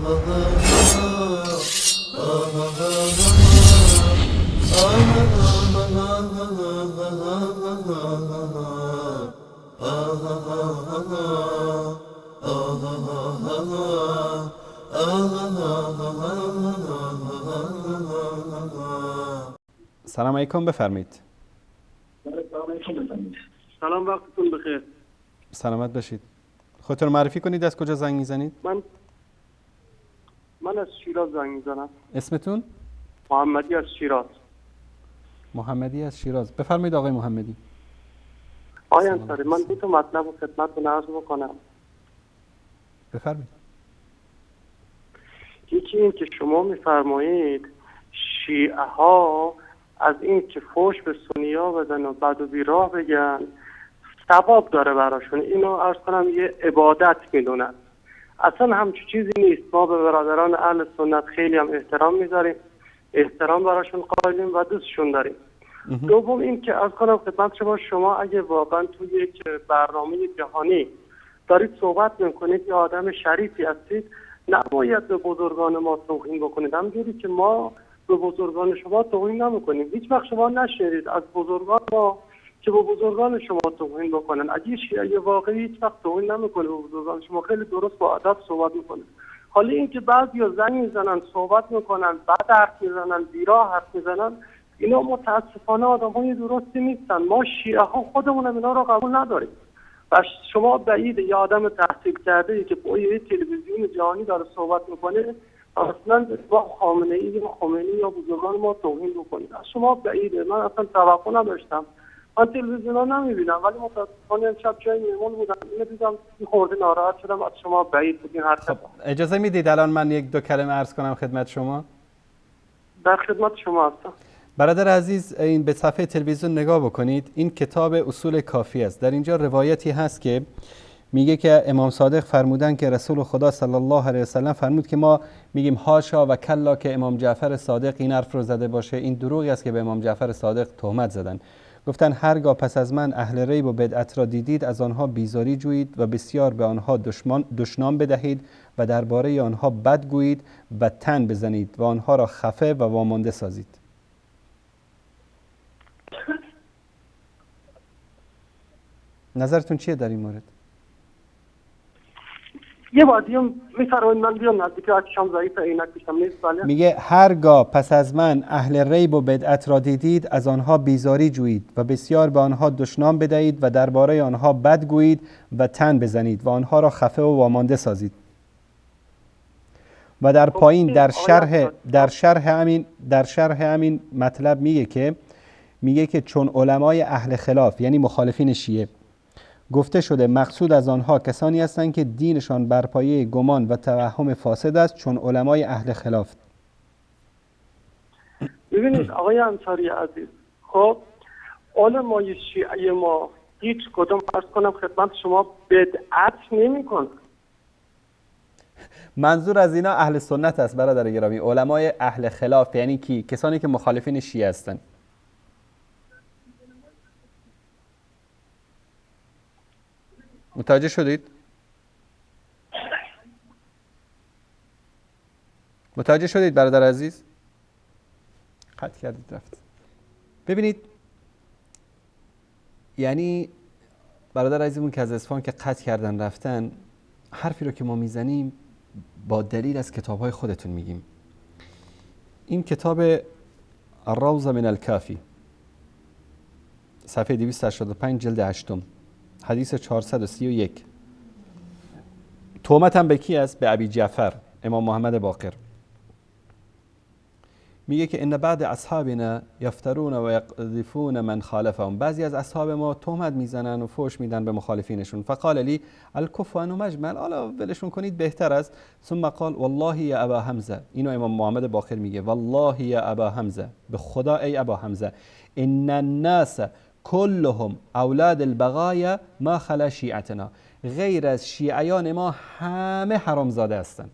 سلام علیکم، بفرمایید. سلام، وقتتون بخیر. سلامت باشید. خودتون رو معرفی کنید، از کجا زنگ میزنید؟ من از شیراز زنگ میزنم. اسمتون؟ محمدی از شیراز. محمدی از شیراز. بفرمایید آقای محمدی. آقای انصاری، من دو تا مطلب رو خدمتتون عرض بکنم. بفرمایید. یکی این که شما میفرمایید شیعه ها از این که فوش به سنی ها بدن و بد و بیراه بگن ثواب داره براشون، اینو عرض کنم یه عبادت میدونن. اصلا همچون چیزی نیست. ما به برادران اهل سنت خیلی هم احترام میذاریم، احترام براشون قائلیم و دوستشون داریم. دوم این که عرض کنم خدمت شما اگه واقعا توی یک برنامه جهانی دارید صحبت میکنید یا آدم شریفی هستید، نباید به بزرگان ما توهین بکنید. همونجوری که ما به بزرگان شما توهین نمیکنیم، هیچ وقت شما نشنیدید از بزرگان ما که به بزرگان شما توهین بکنن. اگه شیعه واقعی هیچ وقت توهین نمیکنه به بزرگان شما، خیلی درست با ادب صحبت میکنه. حالا اینکه بعضیا زنگ میزنن، صحبت میکنن، بعد حرف میزنن، بیراه حرف میزنن، اینا متاسفانه آدمای درستی نیستن. ما شیعه ها خودمون اینا رو قبول نداریم. و شما بعید یه آدم تحصیل کرده ای که با یه تلویزیون جهانی داره صحبت میکنه اصلا با خامنه ای یا خمینی یا بزرگان ما توهین بکنید. از شما بعیده. من اصلا توقع نداشتم. من تلویزیون ها نمیبینم، ولی متاسفانه امشب جای میمون بودم، اینو دیدم خورده ناراحت شدم. از شما بعید بود این حرکت. خب اجازه میدید الان من یک دو کلمه عرض کنم خدمت شما؟ در خدمت شما هستم. برادر عزیز، این به صفحه تلویزیون نگاه بکنید. این کتاب اصول کافی است. در اینجا روایتی هست که میگه که امام صادق فرمودن که رسول خدا صلی الله علیه و سلم فرمود که ما میگیم هاشا و کلا که امام جعفر صادق این حرف رو زده باشه. این دروغی است که به امام جعفر صادق تهمت زدن. گفتن هرگاه پس از من اهل ریب و بدعت را دیدید از آنها بیزاری جویید و بسیار به آنها دشنام بدهید و درباره آنها بد گویید و تن بزنید و آنها را خفه و وامانده سازید. نظرتون چیه در این مورد؟ یه بادی هم میفرمایید من بیام نزدیک چشم ضعیف عینک بشم نیست. بله. میگه هرگاه پس از من اهل ریب و بدعت را دیدید از آنها بیزاری جویید و بسیار به آنها دشنام بدهید و درباره آنها بد گویید و تن بزنید و آنها را خفه و وامانده سازید. و در پایین در شرح همین مطلب میگه که چون علمای اهل خلاف یعنی مخالفین شیعه گفته شده مقصود از آنها کسانی هستند که دینشان بر پایه گمان و توهم فاسد است، چون علمای اهل خلاف. ببینید آقای انصاری عزیز، خب علمای شیعه ما هیچ کدوم عرض کنم خدمت شما بدعت نمی‌کنن. منظور از اینا اهل سنت است برادر گرامی. علمای اهل خلاف یعنی کی؟ کسانی که مخالفین شیعه هستند. متوجه شدید؟ متوجه شدید برادر عزیز؟ قطع کردید رفت. ببینید یعنی برادر عزیزمون که از اصفهان که قطع کردن رفتن، حرفی رو که ما میزنیم با دلیل از کتاب‌های خودتون میگیم. این کتاب الروضة من الکافی صفحه 285 جلد 8 حدیث 431. تهمت هم به کی است؟ به ابی جعفر امام محمد باقر. میگه که ان بعد اصحابنا یفترون و یقذفون من خالفهم. بعضی از اصحاب ما تهمت میزنن و فحش میدن به مخالفینشون. فقال لی الکفو مجمل، حالا ولشون کنید بهتر است. ثم قال والله یا ابا حمزه، اینو امام محمد باقر میگه، والله یا ابا حمزه، به خدا ای ابا حمزه، ان الناس كلهم اولاد البغایا ما خلا شیعتنا. غیر از شیعیان ما همه حرامزاده هستند.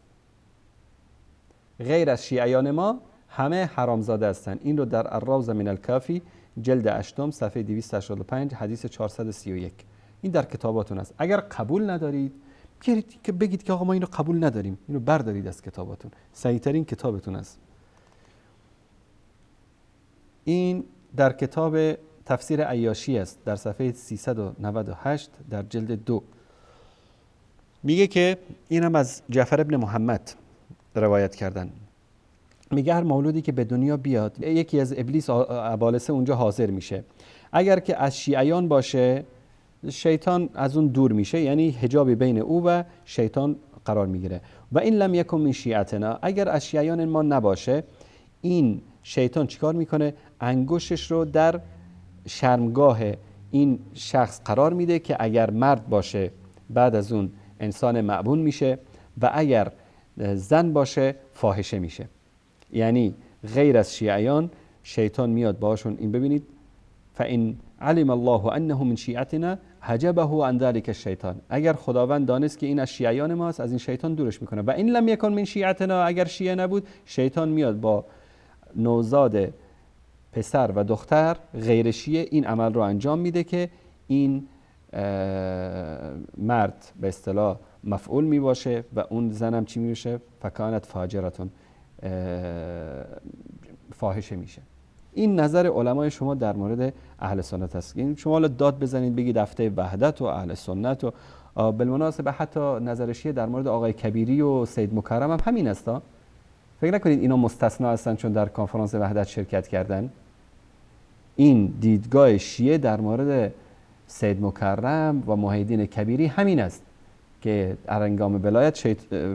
غیر از شیعیان ما همه حرامزاده هستند. این رو در الروضة من الکافی جلد 8 صفحه 285 حدیث 431. این در کتاباتون است. اگر قبول ندارید که بگید که آقا ما اینو قبول نداریم، اینو بردارید از کتاباتون، صحیح ترین کتابتون است. این در کتاب تفسیر عیاشی است، در صفحه 398 در جلد 2 میگه که اینم از جعفر ابن محمد روایت کردن. میگه هر مولودی که به دنیا بیاد یکی از ابلیس ابالسه اونجا حاضر میشه. اگر که از شیعیان باشه شیطان از اون دور میشه، یعنی حجابی بین او و شیطان قرار میگیره. و این لم یکن من شیعتنا، اگر از شیعیان ما نباشه این شیطان چیکار میکنه؟ انگشتش رو در شرمگاه این شخص قرار میده که اگر مرد باشه بعد از اون انسان معبون میشه و اگر زن باشه فاحشه میشه. یعنی غیر از شیعیان شیطان میاد باشون. این ببینید فإن علم الله انه من شیعتنا حجبه عن ذلك الشیطان، اگر خداوند دانست که این از شیعیان ماست از این شیطان دورش میکنه. و این لم یکن من شیعتنا، اگر شیعه نبود شیطان میاد با نوزاد پسر و دختر غیر شیعه این عمل رو انجام میده که این مرد به اصطلاح مفعول می باشه و اون زنم چی می باشه؟ فکانت فاجرتون، فاحشه میشه. این نظر علمای شما در مورد اهل سنت است. این شما داد بزنید بگید هفته وحدت و اهل سنت و بالمناسبه حتی نظر شیعه در مورد آقای کبیری و سید مکرم هم همین است. فکر نکنید اینا مستثنا هستن چون در کنفرانس وحدت شرکت کردن. این دیدگاه شیعه در مورد سید مکرم و محیدین کبیری همین است که هنگام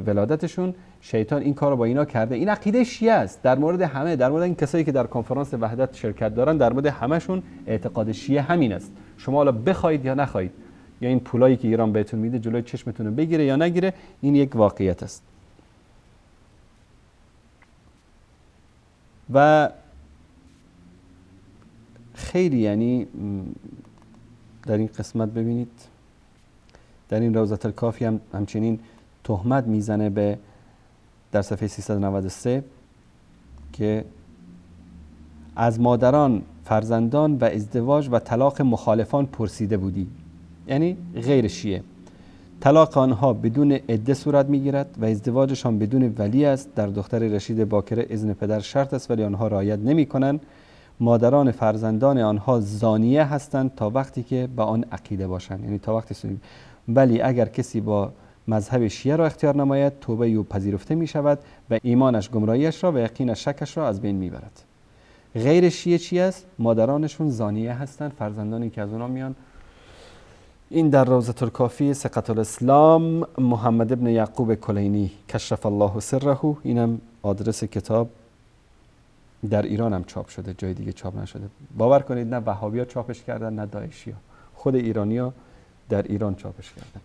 ولادتشون شیطان این کارو با اینا کرده. این عقیده شیعه است در مورد همه، در مورد این کسایی که در کنفرانس وحدت شرکت دارن، در مورد همشون اعتقاد شیعه همین است. شما حالا بخواید یا نخواید، یا این پولایی که ایران بهتون میده جلوی چشمتون رو بگیره یا نگیره، این یک واقعیت است. و خیلی یعنی در این قسمت ببینید در این روضة الکافی هم همچنین تهمت میزنه به در صفحه 393 که از مادران، فرزندان و ازدواج و طلاق مخالفان پرسیده بودی، یعنی غیر شیعه. طلاق آنها بدون عده صورت میگیرد و ازدواجشان بدون ولی است. در دختر رشید باکره اذن پدر شرط است ولی آنها رعایت نمی کنند. مادران فرزندان آنها زانیه هستند تا وقتی که با آن عقیده باشند، یعنی تا وقتی سنی. ولی اگر کسی با مذهب شیعه را اختیار نماید توبه او پذیرفته می شود و ایمانش گمراهیش را و یقینش شکش را از بین می برد. غیر شیعه چی است؟ مادرانشون زانیه هستند، فرزندانی که از اونا میان. این در روضة الکافی ثقة الاسلام محمد ابن یعقوب کلینی کشف الله سره. اینم آدرس کتاب. در ایران هم چاپ شده، جای دیگه چاپ نشده. باور کنید نه وهابی‌ها چاپش کردن نه داعشی‌ها، خود ایرانی‌ها در ایران چاپش کردن.